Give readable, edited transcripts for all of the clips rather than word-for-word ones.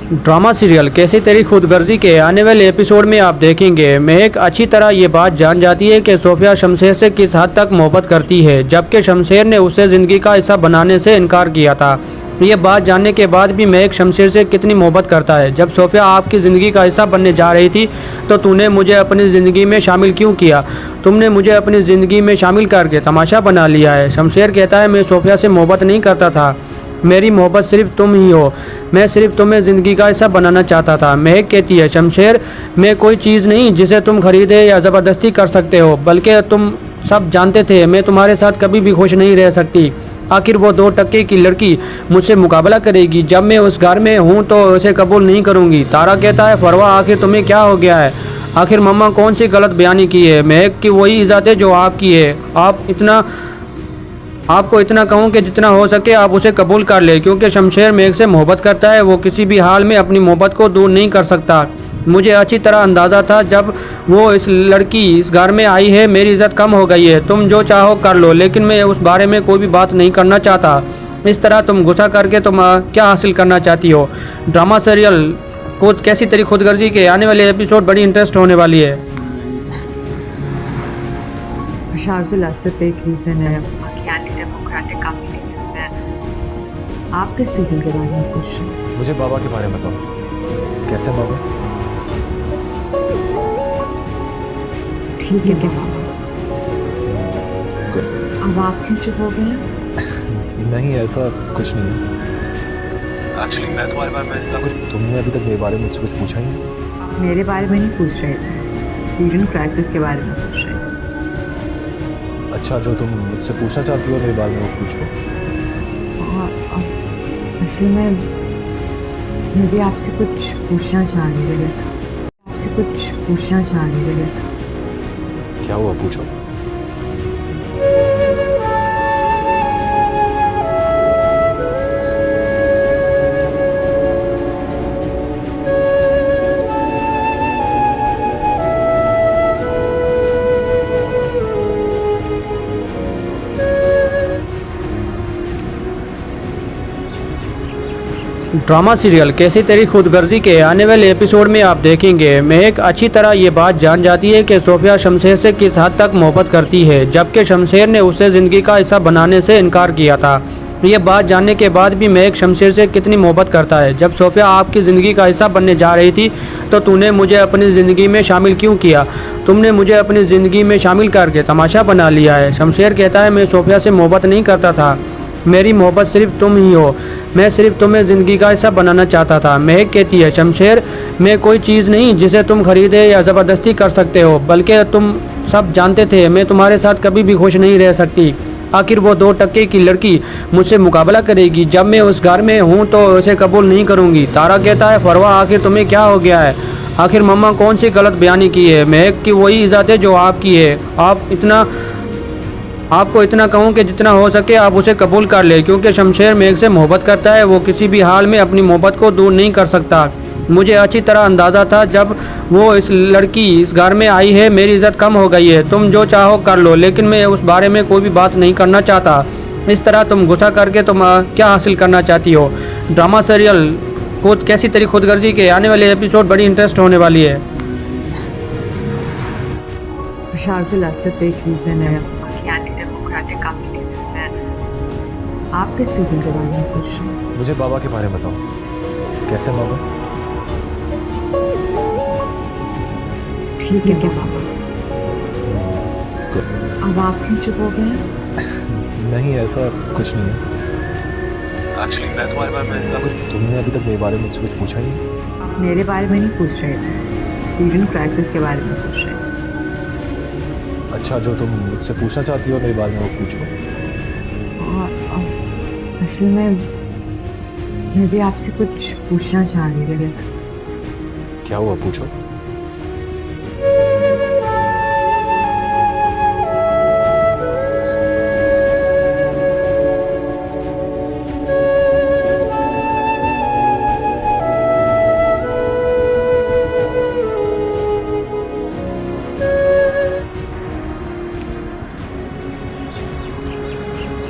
Drama serial कैसी तेरी खुदगर्जी के आने वाले एपिसोड में आप देखेंगे महक अच्छी तरह ये बात जान जाती है कि सोफिया शमशेर से किस हद तक मोहब्बत करती है, जबकि शमशेर ने उसे ज़िंदगी का हिस्सा बनाने से इनकार किया था। ये बात जानने के बाद भी महक शमशेर से कितनी मोहब्बत करता है। जब सोफिया आपकी ज़िंदगी का हिस्सा बनने जा रही थी तो तूने मुझे अपनी ज़िंदगी में शामिल क्यों किया? तुमने मुझे अपनी ज़िंदगी में शामिल करके तमाशा बना लिया है। शमशेर कहता है मैं सोफिया से मोहब्बत नहीं करता था, मेरी मोहब्बत सिर्फ तुम ही हो, मैं सिर्फ तुम्हें ज़िंदगी का हिस्सा बनाना चाहता था। महक कहती है शमशेर मैं कोई चीज़ नहीं जिसे तुम खरीदे या ज़बरदस्ती कर सकते हो, बल्कि तुम सब जानते थे मैं तुम्हारे साथ कभी भी खुश नहीं रह सकती। आखिर वो 2 टके की लड़की मुझसे मुकाबला करेगी, जब मैं उस घर में हूँ तो उसे कबूल नहीं करूँगी। तारा कहता है फरवा आखिर तुम्हें क्या हो गया है? आखिर मम्मा कौन सी गलत बयानी की है? महक की वही इज़्ज़त है जो आपकी है। आपको इतना कहूँ कि जितना हो सके आप उसे कबूल कर ले, क्योंकि शमशेर महक से मोहब्बत करता है, वो किसी भी हाल में अपनी मोहब्बत को दूर नहीं कर सकता। मुझे अच्छी तरह अंदाज़ा था जब वो इस लड़की इस घर में आई है मेरी इज़्ज़त कम हो गई है। तुम जो चाहो कर लो, लेकिन मैं उस बारे में कोई भी बात नहीं करना चाहता। इस तरह तुम गुस्सा करके तुम क्या हासिल करना चाहती हो? ड्रामा सीरियल खुद कैसी तेरी खुदगर्जी के आने वाले एपिसोड बड़ी इंटरेस्ट होने वाली है। बशारुल असद एक रीज़न है, बाकी एंटी डेमोक्रेटिक काफ़ी रीजंस हैं। आप किस रीज़न के बारे में पूछ रहे हैं? मुझे बाबा के बारे में बताओ, कैसे बाबा? ठीक है क्या बाबा? अब आप क्यों चुप हो गए हैं? नहीं ऐसा कुछ नहीं है। एक्चुअली मैं तुम्हारे बारे में इतना कुछ, तुमने अभी तक मेरे बारे में मुझसे कुछ पूछा ही नहीं। आप मेरे बारे में नहीं पूछ रहे थे, सीरियन क्राइसिस के बारे में पूछ रहे थे। अच्छा, जो तुम मुझसे पूछना चाहती हो मेरे बारे में वो पूछो। असल में मैं भी आपसे कुछ पूछना चाह रही थी। क्या हुआ, पूछो। ड्रामा सीरियल कैसी तेरी खुदगर्जी के आने वाले एपिसोड में आप देखेंगे महक अच्छी तरह ये बात जान जाती है कि सोफिया शमशेर से किस हद तक मोहब्बत करती है, जबकि शमशेर ने उसे ज़िंदगी का हिस्सा बनाने से इनकार किया था। ये बात जानने के बाद भी महक शमशेर से कितनी मोहब्बत करता है। जब सोफिया आपकी ज़िंदगी का हिस्सा बनने जा रही थी तो तूने मुझे अपनी ज़िंदगी में शामिल क्यों किया? तुमने मुझे अपनी ज़िंदगी में शामिल करके तमाशा बना लिया है। शमशेर कहता है मैं सोफिया से मोहब्बत नहीं करता था, मेरी मोहब्बत सिर्फ तुम ही हो, मैं सिर्फ तुम्हें ज़िंदगी का हिस्सा बनाना चाहता था। महक कहती है शमशेर मैं कोई चीज़ नहीं जिसे तुम खरीदे या ज़बरदस्ती कर सकते हो, बल्कि तुम सब जानते थे मैं तुम्हारे साथ कभी भी खुश नहीं रह सकती। आखिर वो 2 टके की लड़की मुझसे मुकाबला करेगी, जब मैं उस घर में हूँ तो उसे कबूल नहीं करूँगी। तारा कहता है फरवा आखिर तुम्हें क्या हो गया है? आखिर मम्मा कौन सी गलत बयानी की है? महक की वही इज़्ज़त है जो आपकी है। आपको इतना कहूँ कि जितना हो सके आप उसे कबूल कर ले, क्योंकि शमशेर महक से मोहब्बत करता है, वो किसी भी हाल में अपनी मोहब्बत को दूर नहीं कर सकता। मुझे अच्छी तरह अंदाज़ा था जब वो इस लड़की इस घर में आई है मेरी इज़्ज़त कम हो गई है। तुम जो चाहो कर लो, लेकिन मैं उस बारे में कोई भी बात नहीं करना चाहता। इस तरह तुम गुस्सा करके तुम क्या हासिल करना चाहती हो? ड्रामा सीरियल खुद कैसी तेरी खुदगर्जी के आने वाले एपिसोड बड़ी इंटरेस्ट होने वाली है। बशारुल असद एक रीज़न है, बाकी एंटी डेमोक्रेटिक काफ़ी रीजंस हैं। आप किस रीज़न के बारे में पूछ रहे हैं? मुझे बाबा के बारे में बताओ, कैसे बाबा? ठीक है क्या बाबा? अब आप क्यों चुप हो गए हैं? नहीं ऐसा कुछ नहीं है। एक्चुअली मैं तुम्हारे बारे में इतना कुछ, तुमने अभी तक मेरे बारे में मुझसे कुछ पूछा ही नहीं। आप मेरे बारे में नहीं पूछ रहे थे, सीरियन क्राइसिस के बारे में पूछ रहे थे। अच्छा, जो तुम मुझसे पूछना चाहती हो मेरे बारे में वो पूछो। असल में मैं भी आपसे कुछ पूछना चाह रही थी। क्या हुआ, पूछो।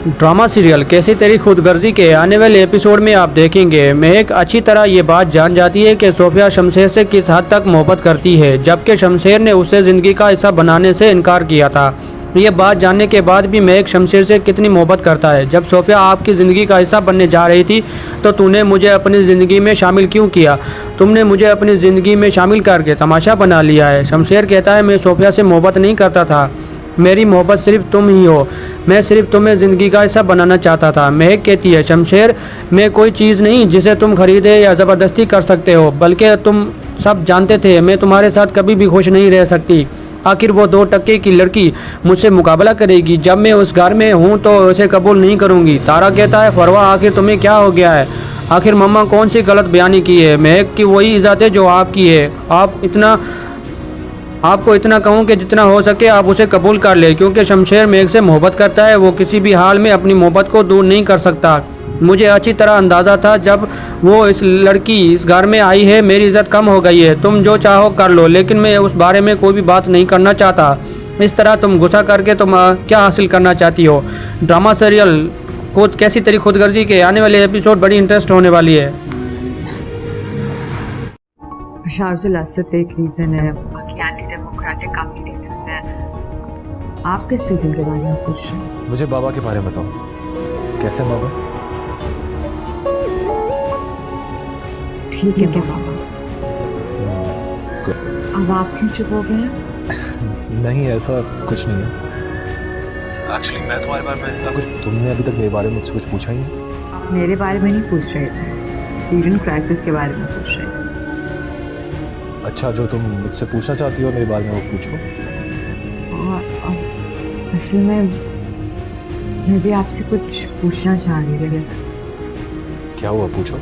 ड्रामा सीरियल कैसी तेरी खुदगर्जी के आने वाले एपिसोड में आप देखेंगे महक अच्छी तरह ये बात जान जाती है कि सोफिया शमशेर से किस हद तक मोहब्बत करती है, जबकि शमशेर ने उसे ज़िंदगी का हिस्सा बनाने से इनकार किया था। ये बात जानने के बाद भी महक शमशेर से कितनी मोहब्बत करता है। जब सोफिया आपकी ज़िंदगी का हिस्सा बनने जा रही थी तो तूने मुझे अपनी ज़िंदगी में शामिल क्यों किया? तुमने मुझे अपनी ज़िंदगी में शामिल करके तमाशा बना लिया है। शमशेर कहता है मैं सोफिया से मोहब्बत नहीं करता था, मेरी मोहब्बत सिर्फ तुम ही हो, मैं सिर्फ तुम्हें ज़िंदगी का हिस्सा बनाना चाहता था। महक कहती है शमशेर मैं कोई चीज़ नहीं जिसे तुम खरीदे या ज़बरदस्ती कर सकते हो, बल्कि तुम सब जानते थे मैं तुम्हारे साथ कभी भी खुश नहीं रह सकती। आखिर वो 2 टके की लड़की मुझसे मुकाबला करेगी, जब मैं उस घर में हूँ तो उसे कबूल नहीं करूँगी। तारा कहता है फरवा आखिर तुम्हें क्या हो गया है? आखिर मम्मा कौन सी गलत बयानी की है? महक की वही इज़्ज़त है जो आपकी है। आपको इतना कहूँ कि जितना हो सके आप उसे कबूल कर ले, क्योंकि शमशेर महक से मोहब्बत करता है, वो किसी भी हाल में अपनी मोहब्बत को दूर नहीं कर सकता। मुझे अच्छी तरह अंदाज़ा था जब वो इस लड़की इस घर में आई है मेरी इज़्ज़त कम हो गई है। तुम जो चाहो कर लो, लेकिन मैं उस बारे में कोई भी बात नहीं करना चाहता। इस तरह तुम गुस्सा करके तुम क्या हासिल करना चाहती हो? ड्रामा सीरियल खुद कैसी तेरी खुदगर्जी के आने वाले एपिसोड बड़ी इंटरेस्ट होने वाली है। बशारुल असद एक रीज़न है, बाकी एंटी डेमोक्रेटिक काफ़ी रीजंस हैं। आप किस रीज़न के बारे में पूछ रहे हैं? मुझे बाबा के बारे में बताओ, कैसे बाबा? ठीक है बाबा। अब आप क्यों चुप हो गए हैं? नहीं ऐसा कुछ नहीं है। एक्चुअली मैं तुम्हारे बारे में इतना कुछ, तुमने अभी तक मेरे बारे में मुझसे कुछ पूछा ही नहीं। आप मेरे बारे में नहीं पूछ रहे थे, सीरियन क्राइसिस के बारे में पूछ रहे थे। अच्छा, जो तुम मुझसे पूछना चाहती हो मेरे बारे में वो पूछो। असल में मैं भी आपसे कुछ पूछना चाह रही थी। क्या हुआ, पूछो।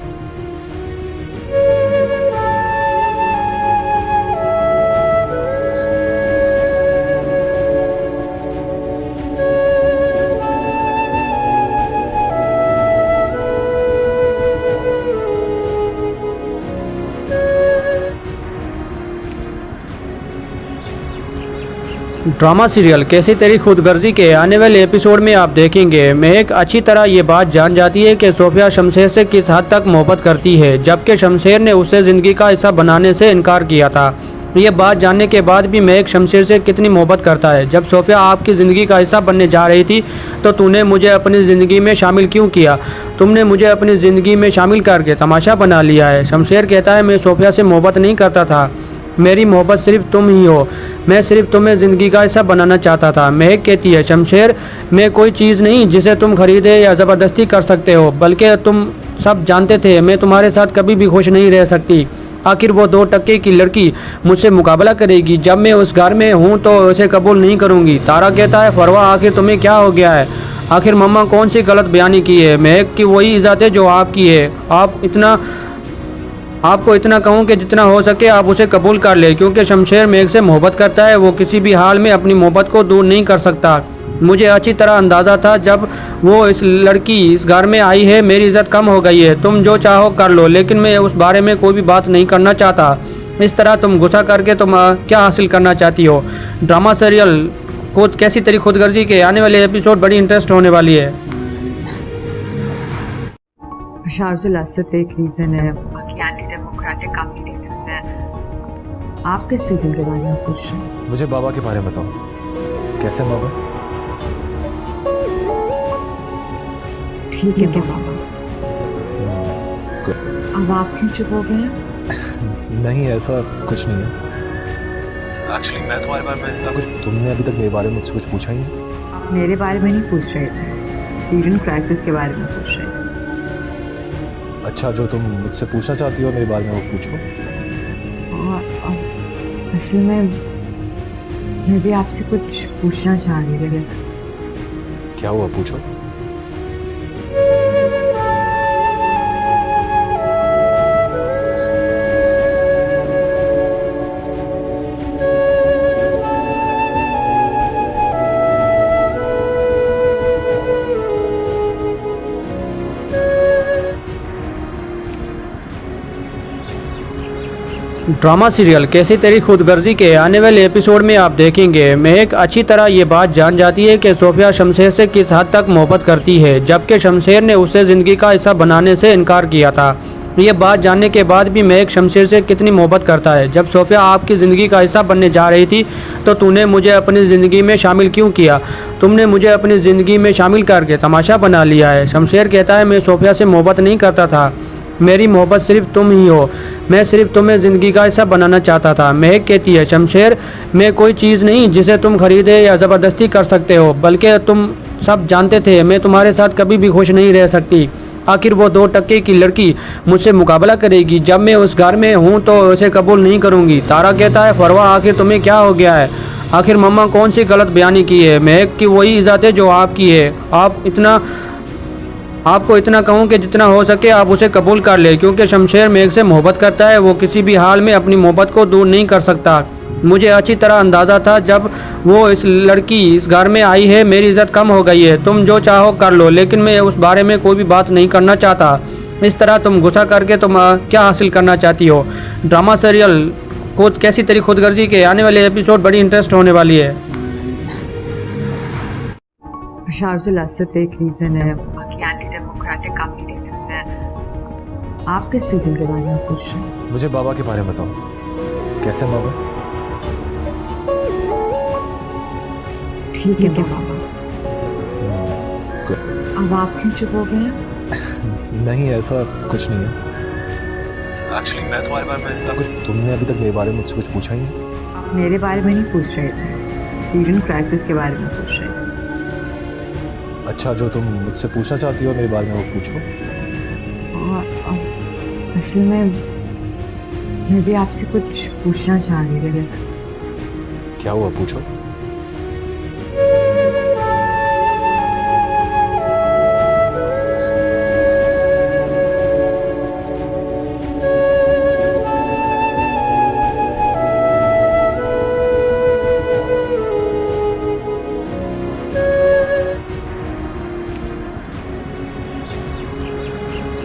ड्रामा सीरियल कैसी तेरी खुदगर्जी के आने वाले एपिसोड में आप देखेंगे महक अच्छी तरह ये बात जान जाती है कि सोफिया शमशेर से किस हद तक मोहब्बत करती है, जबकि शमशेर ने उसे ज़िंदगी का हिस्सा बनाने से इनकार किया था। ये बात जानने के बाद भी महक शमशेर से कितनी मोहब्बत करता है। जब सोफिया आपकी ज़िंदगी का हिस्सा बनने जा रही थी तो तूने मुझे अपनी ज़िंदगी में शामिल क्यों किया? तुमने मुझे अपनी ज़िंदगी में शामिल करके तमाशा बना लिया है। शमशेर कहता है मैं सोफिया से मोहब्बत नहीं करता था, मेरी मोहब्बत सिर्फ तुम ही हो, मैं सिर्फ तुम्हें ज़िंदगी का हिस्सा बनाना चाहता था। महक कहती है शमशेर मैं कोई चीज़ नहीं जिसे तुम खरीदे या ज़बरदस्ती कर सकते हो, बल्कि तुम सब जानते थे मैं तुम्हारे साथ कभी भी खुश नहीं रह सकती। आखिर वो 2 टके की लड़की मुझसे मुकाबला करेगी, जब मैं उस घर में हूँ तो उसे कबूल नहीं करूँगी। तारा कहता है फरवा आखिर तुम्हें क्या हो गया है? आखिर मम्मा कौन सी गलत बयानी की है? महक की वही इज़्ज़त है जो आपकी है। आपको इतना कहूँ कि जितना हो सके आप उसे कबूल कर ले, क्योंकि शमशेर महक से मोहब्बत करता है, वो किसी भी हाल में अपनी मोहब्बत को दूर नहीं कर सकता। मुझे अच्छी तरह अंदाज़ा था जब वो इस लड़की इस घर में आई है मेरी इज़्ज़त कम हो गई है। तुम जो चाहो कर लो, लेकिन मैं उस बारे में कोई भी बात नहीं करना चाहता। इस तरह तुम गुस्सा करके तुम क्या हासिल करना चाहती हो? ड्रामा सीरियल खुद कैसी तेरी खुदगर्जी के आने वाले एपिसोड बड़ी इंटरेस्ट होने वाली है। बशारुल असद एक रीज़न है, बाकी एंटी डेमोक्रेटिक काफ़ी रीजंस हैं। आप किस रीज़न के बारे में पूछ रहे हैं? मुझे बाबा के बारे में बताओ, कैसे बाबा? ठीक है बाबा। अब आप क्यों चुप हो गए हैं? नहीं ऐसा कुछ नहीं है। एक्चुअली मैं तुम्हारे बारे में इतना कुछ, तुमने अभी तक मेरे बारे में मुझसे कुछ पूछा ही नहीं। आप मेरे बारे में नहीं पूछ रहे थे, सीरियन क्राइसिस के बारे में पूछ रहे थे। अच्छा, जो तुम मुझसे पूछना चाहती हो मेरे बारे में वो पूछो। असल में मैं भी आपसे कुछ पूछना चाह रही थी। क्या हुआ, पूछो। ड्रामा सीरियल कैसी तेरी खुदगर्जी के आने वाले एपिसोड में आप देखेंगे महक अच्छी तरह ये बात जान जाती है कि सोफिया शमशेर से किस हद तक मोहब्बत करती है, जबकि शमशेर ने उसे ज़िंदगी का हिस्सा बनाने से इनकार किया था। ये बात जानने के बाद भी महक शमशेर से कितनी मोहब्बत करता है। जब सोफिया आपकी ज़िंदगी का हिस्सा बनने जा रही थी तो तूने मुझे अपनी ज़िंदगी में शामिल क्यों किया? तुमने मुझे अपनी ज़िंदगी में शामिल करके तमाशा बना लिया है। शमशेर कहता है मैं सोफिया से मोहब्बत नहीं करता था, मेरी मोहब्बत सिर्फ तुम ही हो, मैं सिर्फ तुम्हें ज़िंदगी का हिस्सा बनाना चाहता था। महक कहती है शमशेर मैं कोई चीज़ नहीं जिसे तुम खरीदे या ज़बरदस्ती कर सकते हो, बल्कि तुम सब जानते थे मैं तुम्हारे साथ कभी भी खुश नहीं रह सकती। आखिर वो 2 टके की लड़की मुझसे मुकाबला करेगी, जब मैं उस घर में हूँ तो उसे कबूल नहीं करूँगी। तारा कहता है फरवा आखिर तुम्हें क्या हो गया है? आखिर मम्मा कौन सी गलत बयानी की है? महक की वही इज़्ज़त है जो आपकी है। आपको इतना कहूँ कि जितना हो सके आप उसे कबूल कर ले, क्योंकि शमशेर महक से मोहब्बत करता है, वो किसी भी हाल में अपनी मोहब्बत को दूर नहीं कर सकता। मुझे अच्छी तरह अंदाज़ा था जब वो इस लड़की इस घर में आई है मेरी इज़्ज़त कम हो गई है। तुम जो चाहो कर लो, लेकिन मैं उस बारे में कोई भी बात नहीं करना चाहता। इस तरह तुम गुस्सा करके तुम क्या हासिल करना चाहती हो? ड्रामा सीरियल खुद कैसी तेरी खुदगर्जी के आने वाले एपिसोड बड़ी इंटरेस्ट होने वाली है। शार्जुल असद एक रीज़न है, बाकी एंटी डेमोक्रेटिक काफ़ी रीजंस हैं। आप किस रीज़न के बारे में पूछ रहे हैं? मुझे बाबा के बारे में बताओ, कैसे बाबा? ठीक है क्या बाबा? अब आप क्यों चुप हो गए हैं? नहीं ऐसा कुछ नहीं है। एक्चुअली मैं तुम्हारे बारे में इतना कुछ, तुमने अभी तक मेरे बारे में मुझसे कुछ पूछा ही नहीं। आप मेरे बारे में नहीं पूछ रहे थे, सीरियन क्राइसिस के बारे में पूछ रहे थे। अच्छा जो तुम मुझसे पूछना चाहती हो मेरे बारे में वो पूछो। असल में मैं भी आपसे कुछ पूछना चाह रही थी। क्या हुआ पूछो।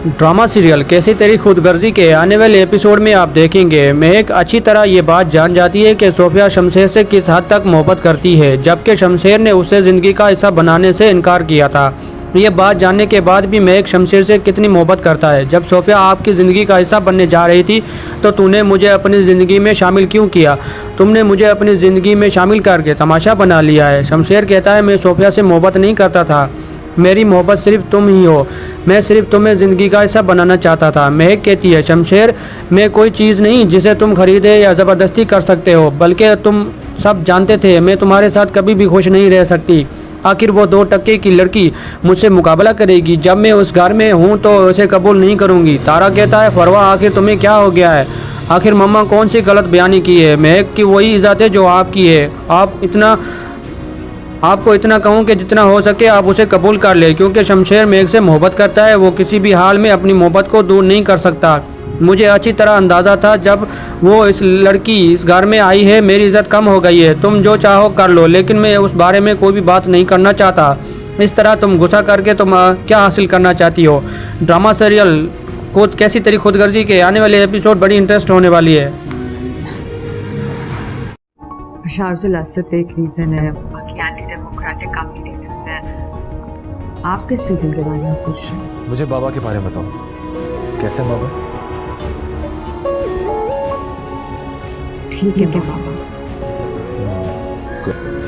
ड्रामा सीरियल कैसी तेरी खुदगर्जी के आने वाले एपिसोड में आप देखेंगे महक अच्छी तरह ये बात जान जाती है कि सोफिया शमशेर से किस हद तक मोहब्बत करती है, जबकि शमशेर ने उसे ज़िंदगी का हिस्सा बनाने से इनकार किया था। ये बात जानने के बाद भी महक शमशेर से कितनी मोहब्बत करता है। जब सोफिया आपकी ज़िंदगी का हिस्सा बनने जा रही थी तो तूने मुझे अपनी ज़िंदगी में शामिल क्यों किया? तुमने मुझे अपनी ज़िंदगी में शामिल करके तमाशा बना लिया है। शमशेर कहता है मैं सोफिया से मोहब्बत नहीं करता था, मेरी मोहब्बत सिर्फ तुम ही हो, मैं सिर्फ तुम्हें ज़िंदगी का हिस्सा बनाना चाहता था। महक कहती है शमशेर मैं कोई चीज़ नहीं जिसे तुम खरीदे या ज़बरदस्ती कर सकते हो, बल्कि तुम सब जानते थे मैं तुम्हारे साथ कभी भी खुश नहीं रह सकती। आखिर वो 2 टके की लड़की मुझसे मुकाबला करेगी, जब मैं उस घर में हूँ तो उसे कबूल नहीं करूँगी। तारा कहता है फरवा आखिर तुम्हें क्या हो गया है? आखिर मम्मा कौन सी गलत बयानी की है? महक की वही इज़्ज़त है जो आपकी है। आपको इतना कहूँ कि जितना हो सके आप उसे कबूल कर ले, क्योंकि शमशेर महक से मोहब्बत करता है, वो किसी भी हाल में अपनी मोहब्बत को दूर नहीं कर सकता। मुझे अच्छी तरह अंदाज़ा था जब वो इस लड़की इस घर में आई है मेरी इज़्ज़त कम हो गई है। तुम जो चाहो कर लो, लेकिन मैं उस बारे में कोई भी बात नहीं करना चाहता। इस तरह तुम गुस्सा करके तुम क्या हासिल करना चाहती हो? ड्रामा सीरियल खुद कैसी तेरी खुदगर्जी के आने वाले एपिसोड बड़ी इंटरेस्ट होने वाली है। शार्जुल असद एक रीज़न है, बाकी एंटी डेमोक्रेटिक काफ़ी रीजंस हैं। आप किस रीज़न के बारे में पूछ रहे हैं? मुझे बाबा के बारे में बताओ, कैसे बाबा? ठीक है क्या बाबा?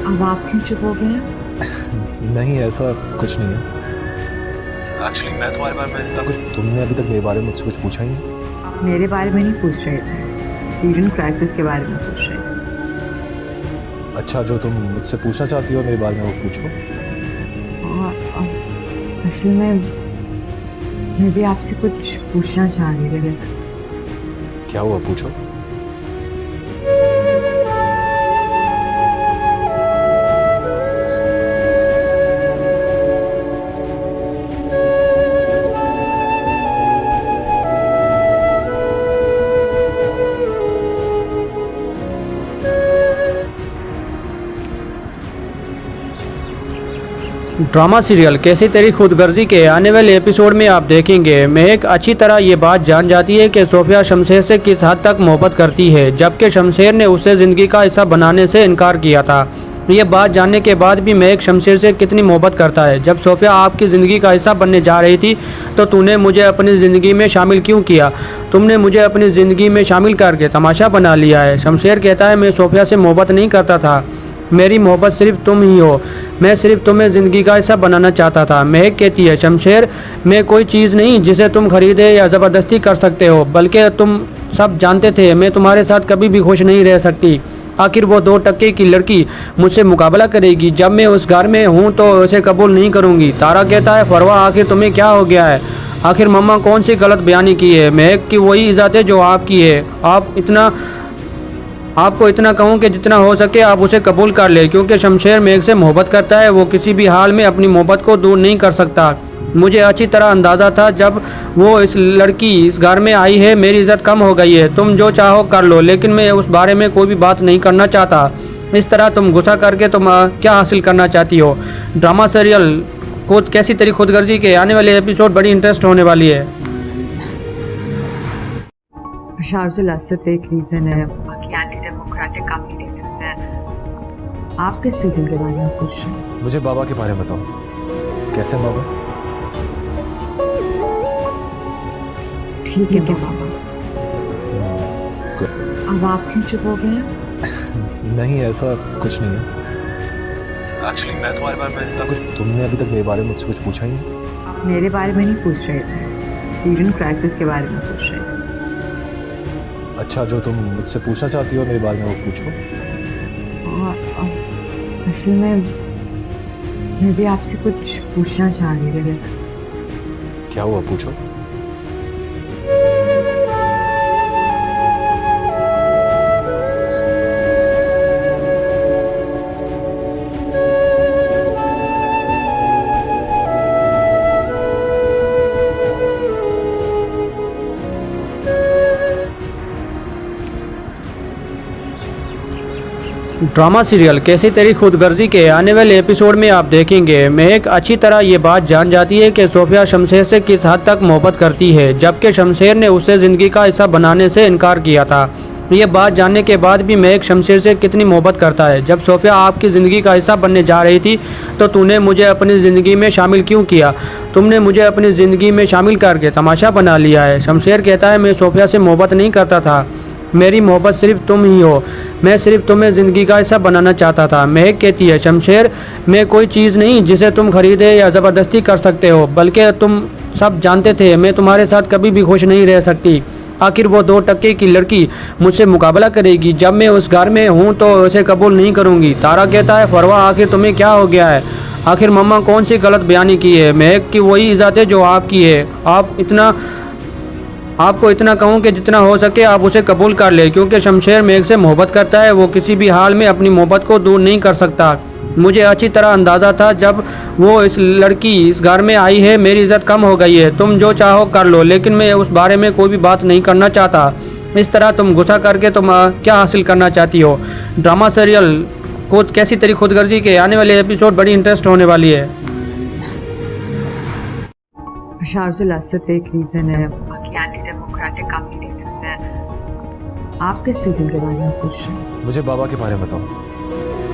अब आप क्यों चुप हो गए हैं? नहीं ऐसा कुछ नहीं है। एक्चुअली मैं तुम्हारे बारे में इतना कुछ, तुमने अभी तक मेरे बारे में मुझसे कुछ पूछा ही नहीं। आप मेरे बारे में नहीं पूछ रहे थे, सीरियन क्राइसिस के बारे में पूछ रहे थे। अच्छा जो तुम मुझसे पूछना चाहती हो मेरे बारे में वो पूछो। असल में मैं भी आपसे कुछ पूछना चाह रही थी। क्या हुआ पूछो। ड्रामा सीरियल कैसी तेरी खुदगर्जी के आने वाले एपिसोड में आप देखेंगे महक अच्छी तरह ये बात जान जाती है कि सोफिया शमशेर से किस हद तक मोहब्बत करती है, जबकि शमशेर ने उसे ज़िंदगी का हिस्सा बनाने से इनकार किया था। ये बात जानने के बाद भी महक शमशेर से कितनी मोहब्बत करता है। जब सोफिया आपकी ज़िंदगी का हिस्सा बनने जा रही थी तो तूने मुझे अपनी ज़िंदगी में शामिल क्यों किया? तुमने मुझे अपनी ज़िंदगी में शामिल करके तमाशा बना लिया है। शमशेर कहता है मैं सोफिया से मोहब्बत नहीं करता था, मेरी मोहब्बत सिर्फ तुम ही हो, मैं सिर्फ तुम्हें ज़िंदगी का हिस्सा बनाना चाहता था। महक कहती है शमशेर मैं कोई चीज़ नहीं जिसे तुम खरीदे या ज़बरदस्ती कर सकते हो, बल्कि तुम सब जानते थे मैं तुम्हारे साथ कभी भी खुश नहीं रह सकती। आखिर वो 2 टके की लड़की मुझसे मुकाबला करेगी, जब मैं उस घर में हूँ तो उसे कबूल नहीं करूँगी। तारा कहता है फरवा आखिर तुम्हें क्या हो गया है? आखिर मम्मा कौन सी गलत बयानी की है? महक की वही इज़्ज़त है जो आपकी है। आपको इतना कहूँ कि जितना हो सके आप उसे कबूल कर ले, क्योंकि शमशेर महक से मोहब्बत करता है। वो किसी भी हाल में अपनी मोहब्बत को दूर नहीं कर सकता। मुझे अच्छी तरह अंदाज़ा था जब वो इस लड़की इस घर में आई है मेरी इज़्ज़त कम हो गई है। तुम जो चाहो कर लो, लेकिन मैं उस बारे में कोई भी बात नहीं करना चाहता। इस तरह तुम गुस्सा करके तुम क्या हासिल करना चाहती हो? ड्रामा सीरियल खुद कैसी तेरी खुदगर्जी के आने वाले एपिसोड बड़ी इंटरेस्ट होने वाली है। बशारुल असद एक रीज़न है, बाकी एंटी डेमोक्रेटिक काफ़ी रीजंस हैं। आप किस रीज़न के बारे में पूछ रहे हैं? मुझे बाबा के बारे में बताओ, कैसे हैं बाबा? ठीक है बाबा। Good. अब आप क्यों चुप हो गए हैं? नहीं ऐसा कुछ नहीं है। एक्चुअली मैं तुम्हारे बारे में इतना कुछ, तुमने अभी तक मेरे बारे में मुझसे कुछ पूछा ही नहीं। आप मेरे बारे में नहीं पूछ रहे थे, सीरियन क्राइसिस के बारे में पूछ रहे थे। अच्छा, जो तुम मुझसे पूछना चाहती हो मेरे बारे में वो पूछो। असल में मैं भी आपसे कुछ पूछना चाह रही थी। क्या हुआ, पूछो। ड्रामा सीरियल कैसी तेरी खुदगर्जी के आने वाले एपिसोड में आप देखेंगे महक अच्छी तरह ये बात जान जाती है कि सोफिया शमशेर से किस हद तक मोहब्बत करती है, जबकि शमशेर ने उसे ज़िंदगी का हिस्सा बनाने से इनकार किया था। ये बात जानने के बाद भी महक शमशेर से कितनी मोहब्बत करता है। जब सोफिया आपकी ज़िंदगी का हिस्सा बनने जा रही थी तो तूने मुझे अपनी ज़िंदगी में शामिल क्यों किया? तुमने मुझे अपनी ज़िंदगी में शामिल करके तमाशा बना लिया है। शमशेर कहता है मैं सोफिया से मोहब्बत नहीं करता था, मेरी मोहब्बत सिर्फ तुम ही हो, मैं सिर्फ तुम्हें ज़िंदगी का हिस्सा बनाना चाहता था। महक कहती है शमशेर मैं कोई चीज़ नहीं जिसे तुम खरीदे या ज़बरदस्ती कर सकते हो, बल्कि तुम सब जानते थे मैं तुम्हारे साथ कभी भी खुश नहीं रह सकती। आखिर वो 2 टके की लड़की मुझसे मुकाबला करेगी, जब मैं उस घर में हूँ तो उसे कबूल नहीं करूँगी। तारा कहता है फरवा आखिर तुम्हें क्या हो गया है? आखिर मम्मा कौन सी गलत बयानी की है? महक की वही इज़्ज़त है जो आपकी है। आपको इतना कहूँ कि जितना हो सके आप उसे कबूल कर ले, क्योंकि शमशेर महक से मोहब्बत करता है। वो किसी भी हाल में अपनी मोहब्बत को दूर नहीं कर सकता। मुझे अच्छी तरह अंदाज़ा था जब वो इस लड़की इस घर में आई है मेरी इज़्ज़त कम हो गई है। तुम जो चाहो कर लो, लेकिन मैं उस बारे में कोई भी बात नहीं करना चाहता। इस तरह तुम गुस्सा करके तुम क्या हासिल करना चाहती हो? ड्रामा सीरियल खुद कैसी तेरी खुदगर्जी के आने वाले एपिसोड बड़ी इंटरेस्ट होने वाली है। बशारुल असद एक रीज़न है, बाकी एंटी डेमोक्रेटिक काफ़ी रीजंस हैं। आप किस रीज़न के बारे में पूछ रहे हैं? मुझे बाबा के बारे में बताओ,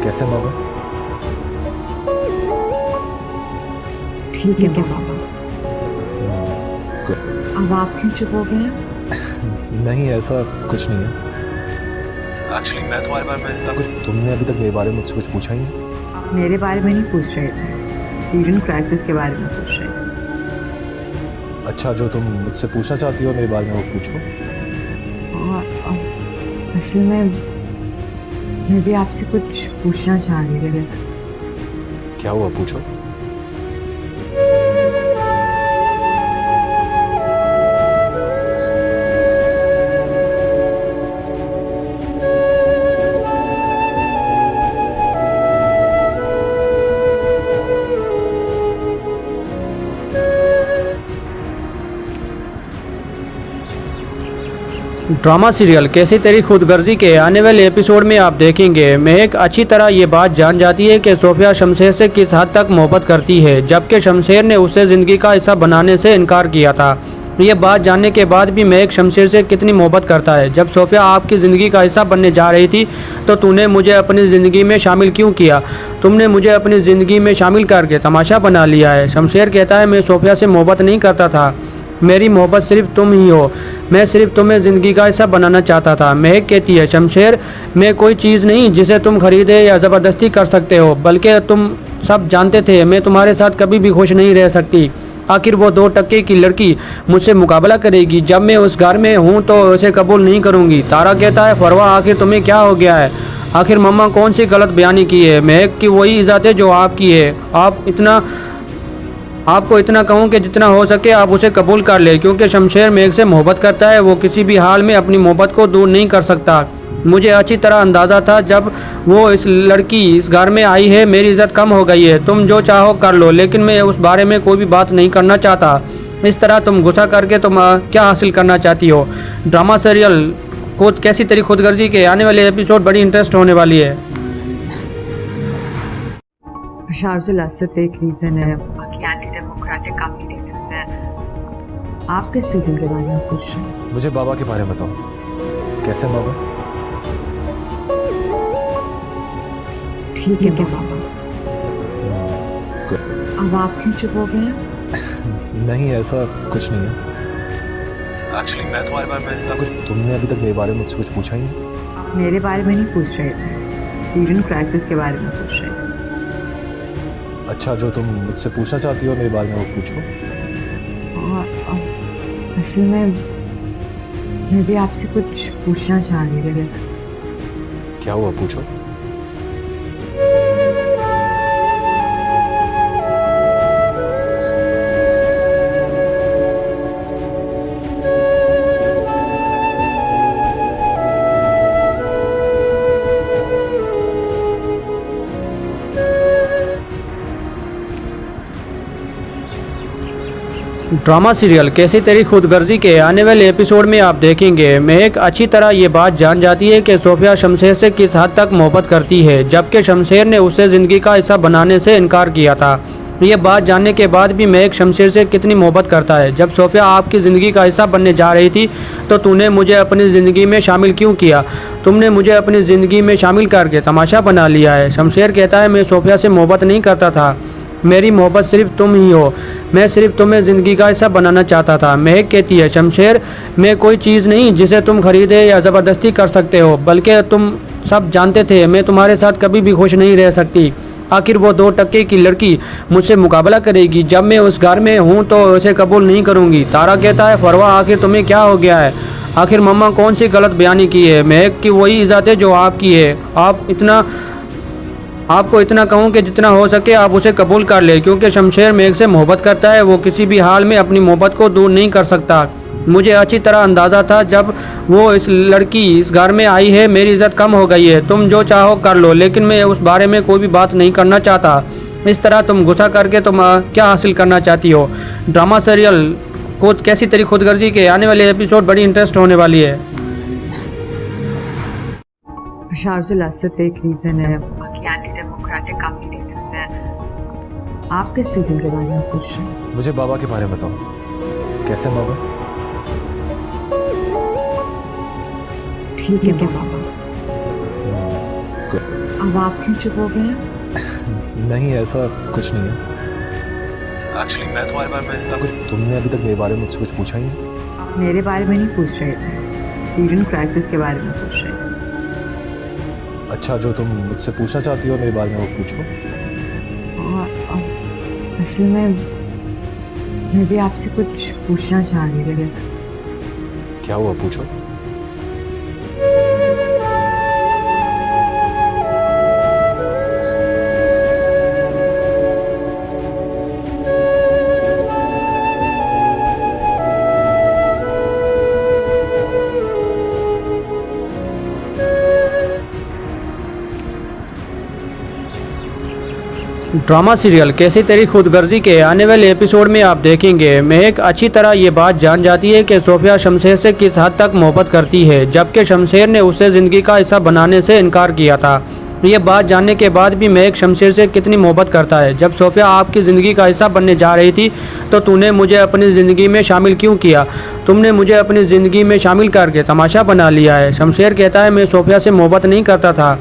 कैसे हैं बाबा? ठीक है बाबा। Good. अब आप क्यों चुप हो गए हैं? नहीं ऐसा कुछ नहीं है। एक्चुअली मैं तुम्हारे बारे में इतना कुछ, तुमने अभी तक मेरे बारे में मुझसे कुछ पूछा ही नहीं। आप मेरे बारे में नहीं पूछ रहे थे, सीरियन क्राइसिस के बारे में पूछ रहे थे। अच्छा, जो तुम मुझसे पूछना चाहती हो मेरे बारे में वो पूछो। असल में मैं भी आपसे कुछ पूछना चाह रही थी। क्या हुआ, पूछो। ड्रामा सीरियल कैसी तेरी खुदगर्जी के आने वाले एपिसोड में आप देखेंगे महक अच्छी तरह ये बात जान जाती है कि सोफिया शमशेर से किस हद तक मोहब्बत करती है, जबकि शमशेर ने उसे ज़िंदगी का हिस्सा बनाने से इनकार किया था। ये बात जानने के बाद भी महक शमशेर से कितनी मोहब्बत करता है। जब सोफिया आपकी ज़िंदगी का हिस्सा बनने जा रही थी तो तूने मुझे अपनी ज़िंदगी में शामिल क्यों किया? तुमने मुझे अपनी ज़िंदगी में शामिल करके तमाशा बना लिया है। शमशेर कहता है मैं सोफिया से मोहब्बत नहीं करता था, मेरी मोहब्बत सिर्फ तुम ही हो, मैं सिर्फ तुम्हें ज़िंदगी का हिस्सा बनाना चाहता था। महक कहती है शमशेर मैं कोई चीज़ नहीं जिसे तुम खरीदे या ज़बरदस्ती कर सकते हो, बल्कि तुम सब जानते थे मैं तुम्हारे साथ कभी भी खुश नहीं रह सकती। आखिर वो 2 टके की लड़की मुझसे मुकाबला करेगी, जब मैं उस घर में हूँ तो उसे कबूल नहीं करूँगी। तारा कहता है फरवा आखिर तुम्हें क्या हो गया है? आखिर मम्मा कौन सी गलत बयानी की है? महक की वही इज़्ज़त है जो आपकी है। आपको इतना कहूँ कि जितना हो सके आप उसे कबूल कर ले, क्योंकि शमशेर महक से मोहब्बत करता है, वो किसी भी हाल में अपनी मोहब्बत को दूर नहीं कर सकता। मुझे अच्छी तरह अंदाज़ा था जब वो इस लड़की इस घर में आई है मेरी इज़्ज़त कम हो गई है। तुम जो चाहो कर लो, लेकिन मैं उस बारे में कोई भी बात नहीं करना चाहता। इस तरह तुम गुस्सा करके तुम क्या हासिल करना चाहती हो? ड्रामा सीरियल खुद कैसी तेरी खुदगर्जी के आने वाले एपिसोड बड़ी इंटरेस्ट होने वाली है। शार्जुल असद एक रीज़न है, बाकी एंटी डेमोक्रेटिक काफ़ी रीजंस हैं। आप किस रीज़न के बारे में पूछ रहे हैं? मुझे बाबा के बारे में बताओ, कैसे बाबा? ठीक है बाबा। अब आप क्यों चुप हो गए हैं? नहीं ऐसा कुछ नहीं है। एक्चुअली मैं तुम्हारे बारे में इतना कुछ, तुमने अभी तक मेरे बारे में मुझसे कुछ पूछा ही नहीं। आप मेरे बारे में नहीं पूछ रहे थे, सीरियन क्राइसिस के बारे में पूछ रहे थे। अच्छा जो तुम मुझसे पूछना चाहती हो मेरे बारे में वो पूछो। असल में मैं भी आपसे कुछ पूछना चाह रही थी। क्या हुआ पूछो। ड्रामा सीरियल कैसी तेरी खुदगर्जी के आने वाले एपिसोड में आप देखेंगे महक अच्छी तरह ये बात जान जाती है कि सोफिया शमशेर से किस हद तक मोहब्बत करती है, जबकि शमशेर ने उसे ज़िंदगी का हिस्सा बनाने से इनकार किया था। ये बात जानने के बाद भी महक शमशेर से कितनी मोहब्बत करता है। जब सोफिया आपकी ज़िंदगी का हिस्सा बनने जा रही थी तो तूने मुझे अपनी ज़िंदगी में शामिल क्यों किया? तुमने मुझे अपनी ज़िंदगी में शामिल करके तमाशा बना लिया है। शमशेर कहता है मैं सोफिया से मोहब्बत नहीं करता था, मेरी मोहब्बत सिर्फ तुम ही हो, मैं सिर्फ तुम्हें ज़िंदगी का हिस्सा बनाना चाहता था। महक कहती है शमशेर मैं कोई चीज़ नहीं जिसे तुम खरीदे या ज़बरदस्ती कर सकते हो, बल्कि तुम सब जानते थे मैं तुम्हारे साथ कभी भी खुश नहीं रह सकती। आखिर वो 2 टके की लड़की मुझसे मुकाबला करेगी, जब मैं उस घर में हूँ तो उसे कबूल नहीं करूँगी। तारा कहता है फरवा आखिर तुम्हें क्या हो गया है? आखिर मम्मा कौन सी गलत बयानी की है? महक की वही इज़्ज़त है जो आपकी है। आपको इतना कहूँ कि जितना हो सके आप उसे कबूल कर ले, क्योंकि शमशेर महक से मोहब्बत करता है, वो किसी भी हाल में अपनी मोहब्बत को दूर नहीं कर सकता। मुझे अच्छी तरह अंदाज़ा था जब वो इस लड़की इस घर में आई है मेरी इज़्ज़त कम हो गई है। तुम जो चाहो कर लो, लेकिन मैं उस बारे में कोई भी बात नहीं करना चाहता। इस तरह तुम गुस्सा करके तुम क्या हासिल करना चाहती हो? ड्रामा सीरियल खुद कैसी तेरी खुदगर्जी के आने वाले एपिसोड बड़ी इंटरेस्ट होने वाली है। शार्जुल असद एक रीज़न है, बाकी एंटी डेमोक्रेटिक काफ़ी रीजंस हैं। आप किस रीज़न के बारे में पूछ रहे हैं? मुझे बाबा के बारे में बताओ, कैसे बाबा? ठीक है बाबा। अब आप क्यों चुप हो गए हैं? नहीं ऐसा कुछ नहीं है। एक्चुअली मैं तुम्हारे बारे में इतना कुछ, तुमने अभी तक मेरे बारे में मुझसे कुछ पूछा ही नहीं। आप मेरे बारे में नहीं पूछ रहे थे, सीरियन क्राइसिस के बारे में पूछ रहे थे। अच्छा जो तुम मुझसे पूछना चाहती हो मेरे बारे में वो पूछो। असल में मैं भी आपसे कुछ पूछना चाह रही थी। क्या हुआ पूछो। ड्रामा सीरियल कैसी तेरी खुदगर्जी के आने वाले एपिसोड में आप देखेंगे महक अच्छी तरह ये बात जान जाती है कि सोफिया शमशेर से किस हद तक मोहब्बत करती है, जबकि शमशेर ने उसे ज़िंदगी का हिस्सा बनाने से इनकार किया था। ये बात जानने के बाद भी महक शमशेर से कितनी मोहब्बत करता है। जब सोफिया आपकी ज़िंदगी का हिस्सा बनने जा रही थी तो तूने मुझे अपनी ज़िंदगी में शामिल क्यों किया? तुमने मुझे अपनी ज़िंदगी में शामिल करके तमाशा बना लिया है। शमशेर कहता है मैं सोफिया से मोहब्बत नहीं करता था,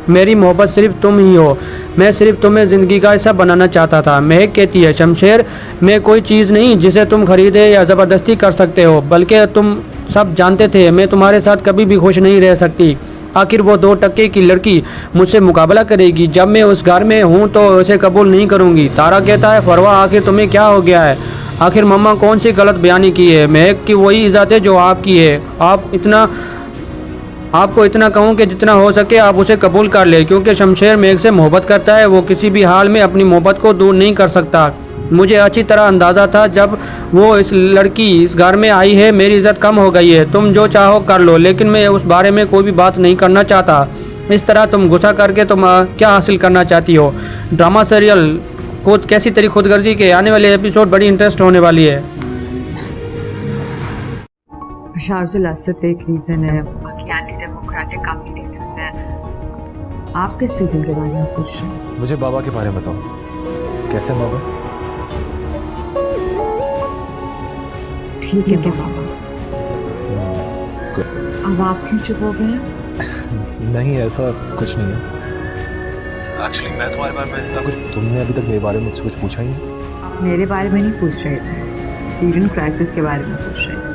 मेरी मोहब्बत सिर्फ तुम ही हो, मैं सिर्फ तुम्हें ज़िंदगी का हिस्सा बनाना चाहता था। महक कहती है शमशेर मैं कोई चीज़ नहीं जिसे तुम खरीदे या ज़बरदस्ती कर सकते हो, बल्कि तुम सब जानते थे मैं तुम्हारे साथ कभी भी खुश नहीं रह सकती। आखिर वो 2 टके की लड़की मुझसे मुकाबला करेगी, जब मैं उस घर में हूँ तो उसे कबूल नहीं करूँगी। तारा कहता है फरवा आखिर तुम्हें क्या हो गया है? आखिर मम्मा कौन सी गलत बयानी की है? महक की वही इज़्ज़त है जो आपकी है। आपको इतना कहूँ कि जितना हो सके आप उसे कबूल कर ले, क्योंकि शमशेर महक से मोहब्बत करता है। वो किसी भी हाल में अपनी मोहब्बत को दूर नहीं कर सकता। मुझे अच्छी तरह अंदाज़ा था जब वो इस लड़की इस घर में आई है मेरी इज़्ज़त कम हो गई है। तुम जो चाहो कर लो, लेकिन मैं उस बारे में कोई भी बात नहीं करना चाहता। इस तरह तुम गुस्सा करके तुम क्या हासिल करना चाहती हो? ड्रामा सीरियल खुद कैसी तेरी खुदगर्जी के आने वाले एपिसोड बड़ी इंटरेस्ट होने वाली है। बशारुल असद एक रीज़न है, बाकी एंटी डेमोक्रेटिक काफ़ी रीजंस हैं। आप किस रीज़न के बारे में पूछ रहे हैं? मुझे बाबा के बारे में बताओ, कैसे बाबा? ठीक है बाबा। अब आप क्यों चुप हो गए हैं? नहीं ऐसा कुछ नहीं है। एक्चुअली मैं तुम्हारे बारे में इतना कुछ, तुमने अभी तक मेरे बारे में मुझसे कुछ पूछा ही नहीं। आप मेरे बारे में नहीं पूछ रहे थे, सीरियन क्राइसिस के बारे में पूछ रहे थे।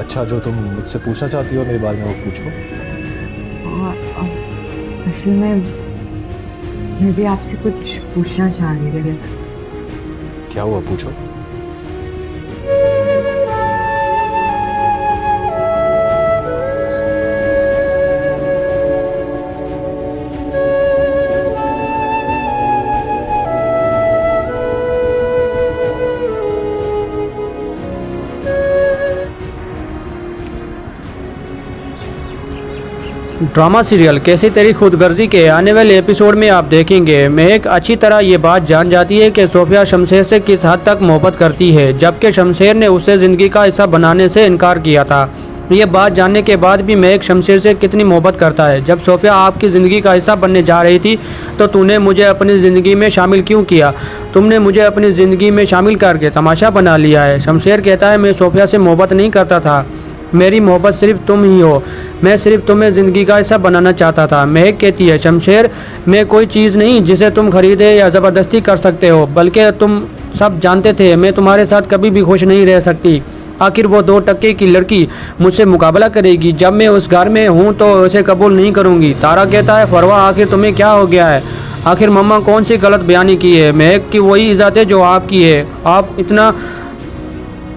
अच्छा जो तुम मुझसे पूछना चाहती हो मेरे बारे में वो पूछो। असल में मैं भी आपसे कुछ पूछना चाह रही थी। क्या हुआ पूछो। ड्रामा सीरियल कैसी तेरी खुदगर्जी के आने वाले एपिसोड में आप देखेंगे महक अच्छी तरह ये बात जान जाती है कि सोफिया शमशेर से किस हद तक मोहब्बत करती है, जबकि शमशेर ने उसे ज़िंदगी का हिस्सा बनाने से इनकार किया था। ये बात जानने के बाद भी महक शमशेर से कितनी मोहब्बत करता है। जब सोफिया आपकी ज़िंदगी का हिस्सा बनने जा रही थी तो तूने मुझे अपनी ज़िंदगी में शामिल क्यों किया? तुमने मुझे अपनी ज़िंदगी में शामिल करके तमाशा बना लिया है। शमशेर कहता है मैं सोफिया से मोहब्बत नहीं करता था, मेरी मोहब्बत सिर्फ तुम ही हो, मैं सिर्फ तुम्हें ज़िंदगी का हिस्सा बनाना चाहता था। महक कहती है शमशेर मैं कोई चीज़ नहीं जिसे तुम खरीदे या ज़बरदस्ती कर सकते हो, बल्कि तुम सब जानते थे मैं तुम्हारे साथ कभी भी खुश नहीं रह सकती। आखिर वो 2 टके की लड़की मुझसे मुकाबला करेगी, जब मैं उस घर में हूँ तो उसे कबूल नहीं करूँगी। तारा कहता है फरवा आखिर तुम्हें क्या हो गया है? आखिर मम्मा कौन सी गलत बयानी की है? महक की वही इज़्ज़त है जो आपकी है।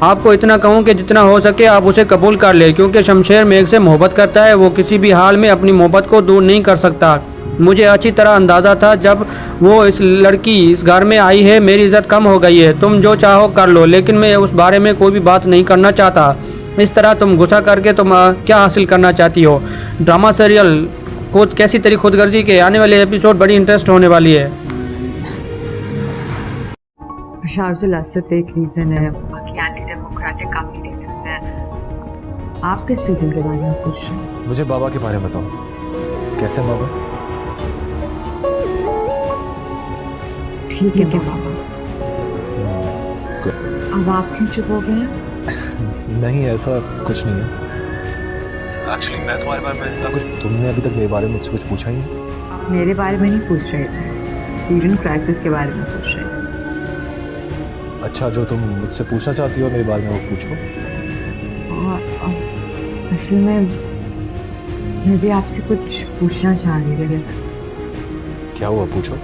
आपको इतना कहूँ कि जितना हो सके आप उसे कबूल कर ले, क्योंकि शमशेर महक से मोहब्बत करता है। वो किसी भी हाल में अपनी मोहब्बत को दूर नहीं कर सकता। मुझे अच्छी तरह अंदाज़ा था जब वो इस लड़की इस घर में आई है मेरी इज़्ज़त कम हो गई है। तुम जो चाहो कर लो, लेकिन मैं उस बारे में कोई भी बात नहीं करना चाहता। इस तरह तुम गुस्सा करके तुम क्या हासिल करना चाहती हो? ड्रामा सीरियल खुद कैसी तेरी खुदगर्जी के आने वाले एपिसोड बड़ी इंटरेस्ट होने वाली है। बशारुल असद एक रीज़न है, बाकी एंटी डेमोक्रेटिक काफ़ी रीजंस हैं। आप किस रीज़न के बारे में पूछ रहे हैं? मुझे बाबा के बारे में बताओ, कैसे बाबा? ठीक है बाबा। अब आप क्यों चुप हो गए हैं? नहीं ऐसा कुछ नहीं है। एक्चुअली मैं तुम्हारे बारे में इतना कुछ, तुमने अभी तक मेरे बारे में मुझसे कुछ पूछा ही नहीं। आप मेरे बारे में नहीं पूछ रहे थे, सीरियन क्राइसिस के बारे में पूछ रहे थे। अच्छा जो तुम मुझसे पूछना चाहती हो मेरे बारे में वो पूछो। असल में मैं भी आपसे कुछ पूछना चाह रही थी। क्या हुआ पूछो।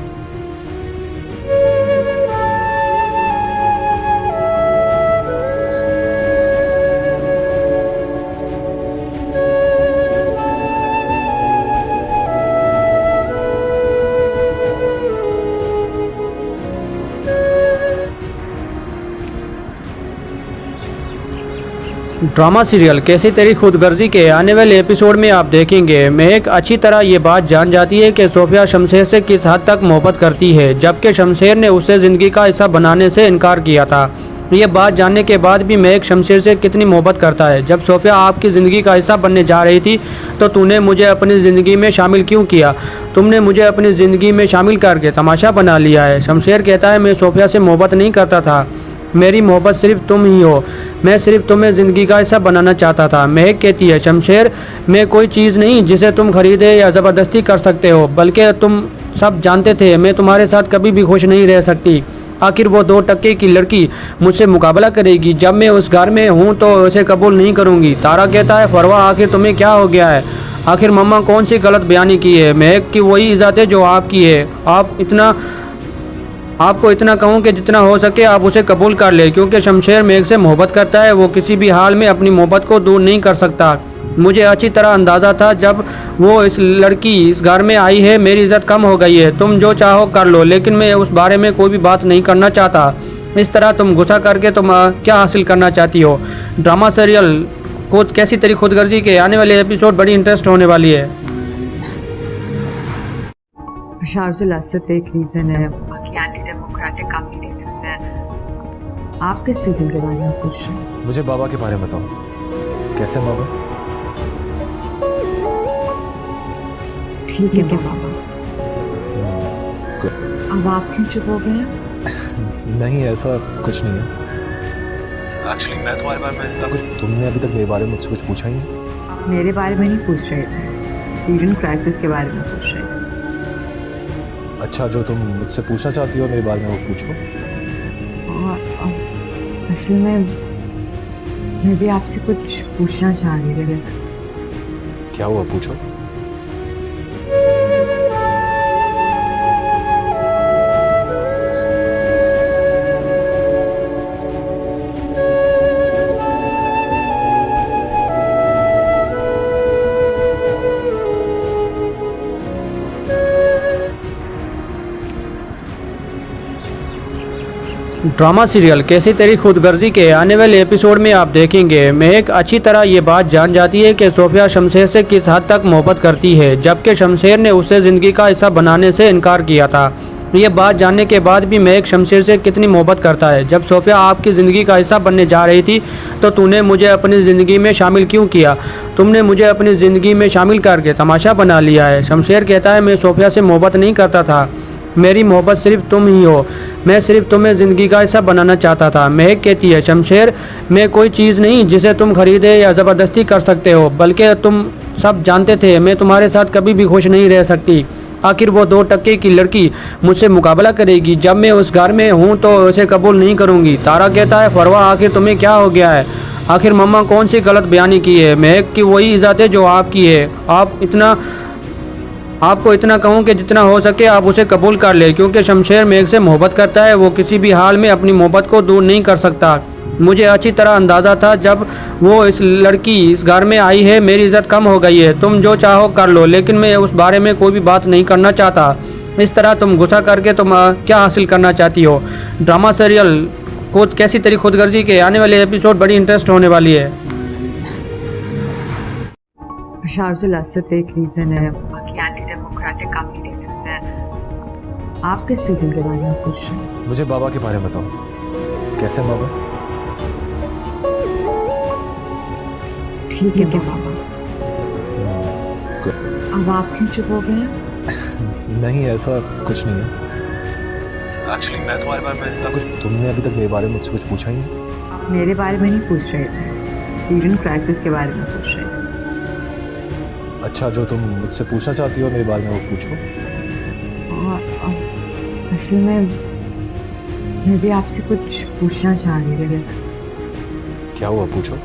ड्रामा सीरियल कैसी तेरी खुदगर्जी के आने वाले एपिसोड में आप देखेंगे महक अच्छी तरह ये बात जान जाती है कि सोफिया शमशेर से किस हद तक मोहब्बत करती है, जबकि शमशेर ने उसे ज़िंदगी का हिस्सा बनाने से इनकार किया था। ये बात जानने के बाद भी महक शमशेर से कितनी मोहब्बत करता है। जब सोफिया आपकी ज़िंदगी का हिस्सा बनने जा रही थी तो तूने मुझे अपनी ज़िंदगी में शामिल क्यों किया? तुमने मुझे अपनी ज़िंदगी में शामिल करके तमाशा बना लिया है। शमशेर कहता है मैं सोफिया से मोहब्बत नहीं करता था, मेरी मोहब्बत सिर्फ तुम ही हो, मैं सिर्फ तुम्हें ज़िंदगी का हिस्सा बनाना चाहता था। महक कहती है शमशेर मैं कोई चीज़ नहीं जिसे तुम खरीदे या ज़बरदस्ती कर सकते हो, बल्कि तुम सब जानते थे मैं तुम्हारे साथ कभी भी खुश नहीं रह सकती। आखिर वो 2 टके की लड़की मुझसे मुकाबला करेगी, जब मैं उस घर में हूँ तो उसे कबूल नहीं करूँगी। तारा कहता है फरवा आखिर तुम्हें क्या हो गया है? आखिर मम्मा कौन सी गलत बयानी की है? महक की वही इज़्ज़त है जो आपकी है। आपको इतना कहूँ कि जितना हो सके आप उसे कबूल कर ले, क्योंकि शमशेर महक से मोहब्बत करता है, वो किसी भी हाल में अपनी मोहब्बत को दूर नहीं कर सकता। मुझे अच्छी तरह अंदाज़ा था जब वो इस लड़की इस घर में आई है मेरी इज़्ज़त कम हो गई है। तुम जो चाहो कर लो, लेकिन मैं उस बारे में कोई भी बात नहीं करना चाहता। इस तरह तुम गुस्सा करके तुम क्या हासिल करना चाहती हो? ड्रामा सीरियल खुद कैसी तेरी खुदगर्जी के आने वाले एपिसोड बड़ी इंटरेस्ट होने वाली है। बशारुल असद एक रीज़न है, बाकी एंटी डेमोक्रेटिक काफ़ी रीजंस हैं। आप किस रीज़न के बारे में पूछ रहे हैं? मुझे बाबा के बारे में बताओ, कैसे बाबा? ठीक है बाबा। अब आप क्यों चुप हो गए हैं? नहीं ऐसा कुछ नहीं है। एक्चुअली मैं तुम्हारे बारे में इतना कुछ, तुमने अभी तक मेरे बारे में मुझसे कुछ पूछा ही नहीं। आप मेरे बारे में नहीं पूछ रहे थे, सीरियन क्राइसिस के बारे में पूछ रहे थे। अच्छा जो तुम मुझसे पूछना चाहती हो मेरे बारे में वो पूछो। असल में मैं भी आपसे कुछ पूछना चाह रही थी। क्या हुआ पूछो। ड्रामा सीरियल कैसी तेरी खुदगर्जी के आने वाले एपिसोड में आप देखेंगे महक अच्छी तरह ये बात जान जाती है कि सोफिया शमशेर से किस हद तक मोहब्बत करती है, जबकि शमशेर ने उसे ज़िंदगी का हिस्सा बनाने से इनकार किया था। ये बात जानने के बाद भी महक शमशेर से कितनी मोहब्बत करता है। जब सोफिया आपकी ज़िंदगी का हिस्सा बनने जा रही थी तो तूने मुझे अपनी ज़िंदगी में शामिल क्यों किया? तुमने मुझे अपनी ज़िंदगी में शामिल करके तमाशा बना लिया है। शमशेर कहता है मैं सोफिया से मोहब्बत नहीं करता था, मेरी मोहब्बत सिर्फ तुम ही हो, मैं सिर्फ तुम्हें ज़िंदगी का हिस्सा बनाना चाहता था। महक कहती है शमशेर मैं कोई चीज़ नहीं जिसे तुम खरीदे या ज़बरदस्ती कर सकते हो, बल्कि तुम सब जानते थे मैं तुम्हारे साथ कभी भी खुश नहीं रह सकती। आखिर वो 2 टके की लड़की मुझसे मुकाबला करेगी, जब मैं उस घर में हूँ तो उसे कबूल नहीं करूँगी। तारा कहता है फरवा आखिर तुम्हें क्या हो गया है? आखिर मम्मा कौन सी गलत बयानी की है? महक की वही इज़्ज़त है जो आपकी है। आपको इतना कहूँ कि जितना हो सके आप उसे कबूल कर ले, क्योंकि शमशेर महक से मोहब्बत करता है, वो किसी भी हाल में अपनी मोहब्बत को दूर नहीं कर सकता। मुझे अच्छी तरह अंदाज़ा था जब वो इस लड़की इस घर में आई है मेरी इज़्ज़त कम हो गई है। तुम जो चाहो कर लो, लेकिन मैं उस बारे में कोई भी बात नहीं करना चाहता। इस तरह तुम गुस्सा करके तुम क्या हासिल करना चाहती हो? ड्रामा सीरियल खुद कैसी तेरी खुदगर्जी के आने वाले एपिसोड बड़ी इंटरेस्ट होने वाली है। बशारुल असद एक रीज़न है, बाकी एंटी डेमोक्रेटिक काफ़ी रीजंस हैं। आप किस रीज़न के बारे में पूछ रहे हैं? मुझे बाबा के बारे में बताओ, कैसे बाबा? ठीक है बाबा। अब आप क्यों चुप हो गए हैं? नहीं ऐसा कुछ नहीं है। एक्चुअली मैं तुम्हारे बारे में इतना कुछ, तुमने अभी तक मेरे बारे में मुझसे कुछ पूछा ही नहीं। आप मेरे बारे में नहीं पूछ रहे थे, सीरियन क्राइसिस के बारे में पूछ रहे थे। अच्छा जो तुम मुझसे पूछना चाहती हो मेरे बारे में वो पूछो। असल में मैं भी आपसे कुछ पूछना चाह रही थी। क्या हुआ पूछो।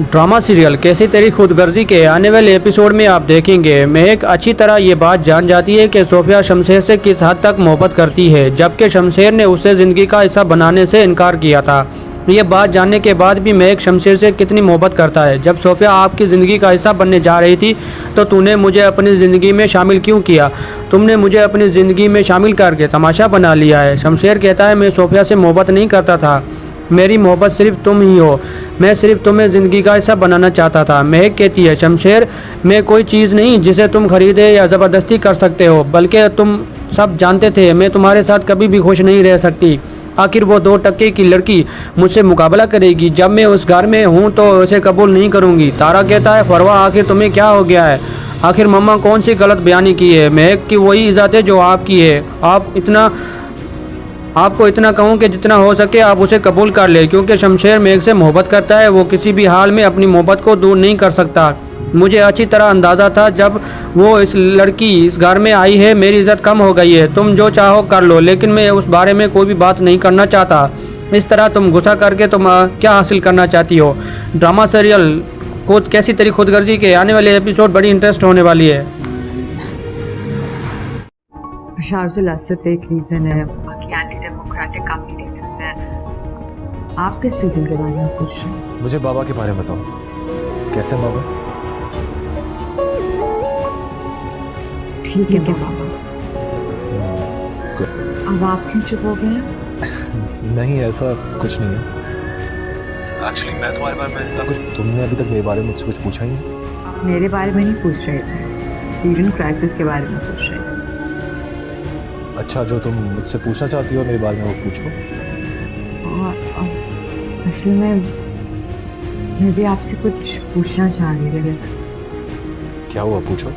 ड्रामा सीरियल कैसी तेरी खुदगर्जी के आने वाले एपिसोड में आप देखेंगे महक अच्छी तरह ये बात जान जाती है कि सोफिया शमशेर से किस हद तक मोहब्बत करती है, जबकि शमशेर ने उसे ज़िंदगी का हिस्सा बनाने से इनकार किया था। ये बात जानने के बाद भी महक शमशेर से कितनी मोहब्बत करता है। जब सोफिया आपकी ज़िंदगी का हिस्सा बनने जा रही थी तो तूने मुझे अपनी ज़िंदगी में शामिल क्यों किया? तुमने मुझे अपनी ज़िंदगी में शामिल करके तमाशा बना लिया है। शमशेर कहता है मैं सोफिया से मोहब्बत नहीं करता था, मेरी मोहब्बत सिर्फ तुम ही हो, मैं सिर्फ तुम्हें ज़िंदगी का हिस्सा बनाना चाहता था। महक कहती है शमशेर मैं कोई चीज़ नहीं जिसे तुम खरीदे या ज़बरदस्ती कर सकते हो, बल्कि तुम सब जानते थे मैं तुम्हारे साथ कभी भी खुश नहीं रह सकती। आखिर वो 2 टके की लड़की मुझसे मुकाबला करेगी, जब मैं उस घर में हूँ तो उसे कबूल नहीं करूँगी। तारा कहता है फरवा आखिर तुम्हें क्या हो गया है? आखिर मम्मा कौन सी गलत बयानी की है? महक की वही इज़्ज़त है जो आपकी है। आपको इतना कहूँ कि जितना हो सके आप उसे कबूल कर ले, क्योंकि शमशेर महक से मोहब्बत करता है, वो किसी भी हाल में अपनी मोहब्बत को दूर नहीं कर सकता। मुझे अच्छी तरह अंदाज़ा था जब वो इस लड़की इस घर में आई है मेरी इज़्ज़त कम हो गई है। तुम जो चाहो कर लो, लेकिन मैं उस बारे में कोई भी बात नहीं करना चाहता। इस तरह तुम गुस्सा करके तुम क्या हासिल करना चाहती हो? ड्रामा सीरियल खुद कैसी तेरी खुदगर्जी के आने वाले एपिसोड बड़ी इंटरेस्ट होने वाली है। बशारुल असद एक रीज़न है, बाकी एंटी डेमोक्रेटिक काफ़ी रीजंस हैं। आप किस रीज़न के बारे में पूछ रहे हैं? मुझे बाबा के बारे में बताओ, कैसे बाबा? ठीक है बाबा। अब आप क्यों चुप हो गए हैं? नहीं ऐसा कुछ नहीं है। एक्चुअली मैं तुम्हारे बारे में इतना कुछ, तुमने अभी तक मेरे बारे में मुझसे कुछ पूछा ही नहीं। आप मेरे बारे में नहीं पूछ रहे थे, सीरियन क्राइसिस के बारे में पूछ रहे थे। अच्छा जो तुम मुझसे पूछना चाहती हो मेरे बारे में वो पूछो। असल में मैं भी आपसे कुछ पूछना चाह रही थी। क्या हुआ पूछो।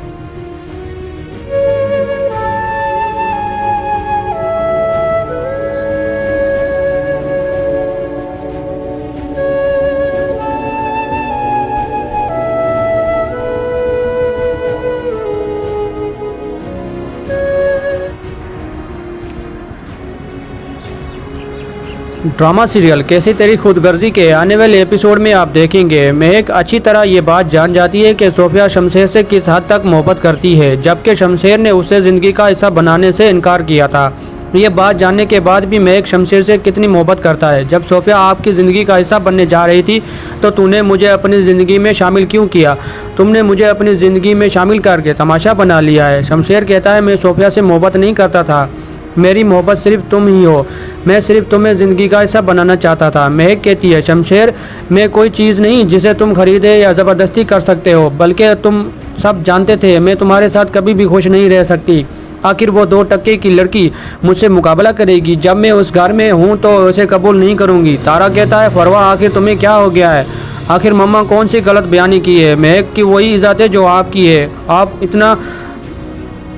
ड्रामा सीरियल कैसी तेरी खुदगर्जी के आने वाले एपिसोड में आप देखेंगे महक अच्छी तरह ये बात जान जाती है कि सोफिया शमशेर से किस हद तक मोहब्बत करती है, जबकि शमशेर ने उसे ज़िंदगी का हिस्सा बनाने से इनकार किया था। ये बात जानने के बाद भी महक शमशेर से कितनी मोहब्बत करता है। जब सोफिया आपकी ज़िंदगी का हिस्सा बनने जा रही थी तो तूने मुझे अपनी ज़िंदगी में शामिल क्यों किया? तुमने मुझे अपनी ज़िंदगी में शामिल करके तमाशा बना लिया है। शमशेर कहता है मैं सोफिया से मोहब्बत नहीं करता था, मेरी मोहब्बत सिर्फ तुम ही हो, मैं सिर्फ तुम्हें ज़िंदगी का हिस्सा बनाना चाहता था। महक कहती है शमशेर मैं कोई चीज़ नहीं जिसे तुम खरीदे या ज़बरदस्ती कर सकते हो, बल्कि तुम सब जानते थे मैं तुम्हारे साथ कभी भी खुश नहीं रह सकती। आखिर वो 2 टके की लड़की मुझसे मुकाबला करेगी, जब मैं उस घर में हूँ तो उसे कबूल नहीं करूँगी। तारा कहता है फरवा आखिर तुम्हें क्या हो गया है? आखिर मम्मा कौन सी गलत बयानी की है? महक की वही इज़्ज़त है जो आपकी है।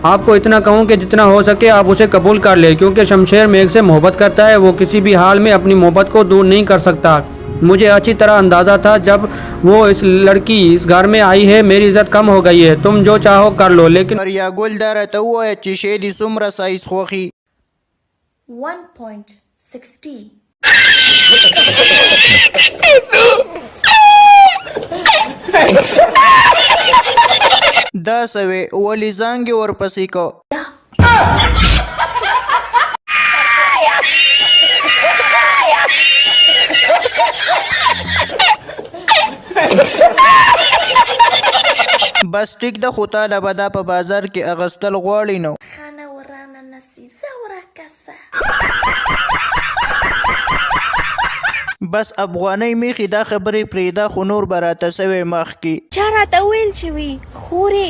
आपको इतना कहूँ कि जितना हो सके आप उसे कबूल कर ले, क्योंकि शमशेर महक से मोहब्बत करता है, वो किसी भी हाल में अपनी मोहब्बत को दूर नहीं कर सकता। मुझे अच्छी तरह अंदाज़ा था जब वो इस लड़की इस घर में आई है मेरी इज़्ज़त कम हो गई है। तुम जो चाहो कर लो, लेकिन या गुलदार तो वो है चिशे दी सुमरा साइज खोखी 1.60 10 वे वली जांगे और पसी को बस टिक द खुता लबदा पे बाजार के अगस्तल गोड़ी नो खाना वराना नसीजा वरा कसा बस अफगानी में खिदा खबरी प्रीदा खुनूर बराता सवे मख की चारा तवेल चवी खोरे